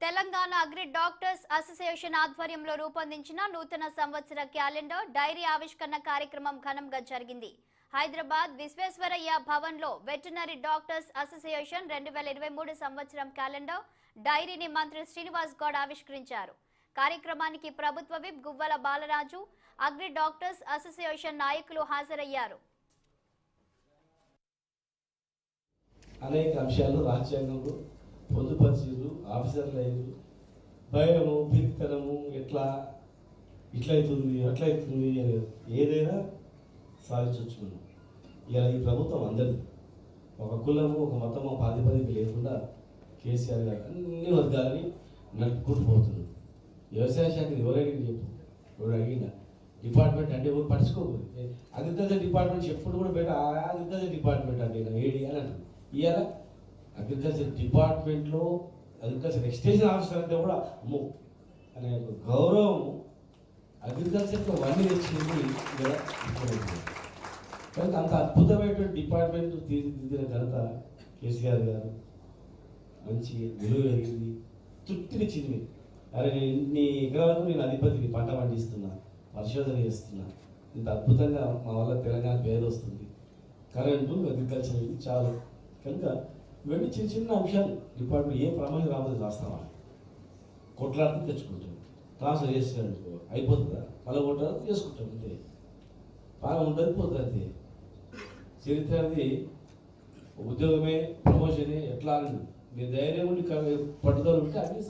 Telangana agri doctors association ఆధ్వర్యంలో రూపొందించిన నూతన సంవత్సర క్యాలెండర్ డైరీ ఆవిష్కరణ కార్యక్రమం ఘనంగా జరిగింది. హైదరాబాద్ విశ్వేశ్వరయ్య భవన్లో వెటర్నరీ డాక్టర్స్ అసోసియేషన్ 2023 సంవత్సరం క్యాలెండర్ డైరీని మంత్రి శ్రీనివాస్ గౌడ్ ఆవిష్కరించారు. కార్యక్రమానికి ప్రభుత్వ whip Guvvala Balaraju, agri doctors association నాయకులు హాజరయ్యారు. అనేక అంశాలు రాజ్యాంగంలో పొందుపరిచారు. ఆఫీసర్లు అయ్యారు. భయము, పిరితనము, ఇట్లయితుంది అట్లయితుంది అని ఏదైనా సాధించవచ్చు మనం. ఇలా ఈ ప్రభుత్వం అందరిది, ఒక కులము ఒక మతము ప్రాతిపదిక లేకుండా కేసీఆర్ గారు అన్ని వర్గాలని నడుపుకుంటూ పోతున్నారు. వ్యవసాయ శాఖ ఎవరైనా చెప్పు, ఎవరు అడిగినా డిపార్ట్మెంట్ అంటే ఎవరు పట్టించుకోకూడదు. అగ్రికల్చర్ డిపార్ట్మెంట్ ఎప్పుడు కూడా బయట అగ్రికల్చర్ డిపార్ట్మెంట్ అంటే ఏడి అని అంటారు. ఇవాళ అగ్రికల్చర్ డిపార్ట్మెంట్లో అగ్రికల్చర్ ఎక్స్టెన్షన్ ఆఫీసర్ అంటే కూడా అమ్మో అనే ఒక గౌరవం అగ్రికల్చర్కి వన్నీ తెచ్చింది. కనుక అంత అద్భుతమైనటువంటి డిపార్ట్మెంట్ తీర్చిదిద్దిన ఘనత కేసీఆర్ గారు. మంచి విలువ కలిగింది, తృప్తినిచ్చింది. అరే ఇన్ని ఎకరాలకు నేను అధిపతిని, పంట పండిస్తున్నా, పరిశోధన చేస్తున్నా, ఇంత అద్భుతంగా మా వల్ల తెలంగాణ పేరు వస్తుంది. కరెంటు, అగ్రికల్చర్ చాలు. కనుక ఇవన్నీ చిన్న చిన్న అంశాలు. డిపార్ట్మెంట్ ఏ ప్రమాదం రాబోదు రాస్తామా, కొట్లాడుతూ తెచ్చుకుంటాం, ట్రాన్స్ఫర్ చేస్తాడు అయిపోతుందా, మళ్ళీ కొట్టాలి చేసుకుంటాం, అంతే. బాగా ఉంటుంది పోతుంది అంతే. చరిత్ర అనేది ఉద్యోగమే, ప్రమోషనే ఎట్లా అని మీరు ధైర్యం ఉండి పట్టుదల ఉంటే అన్నీ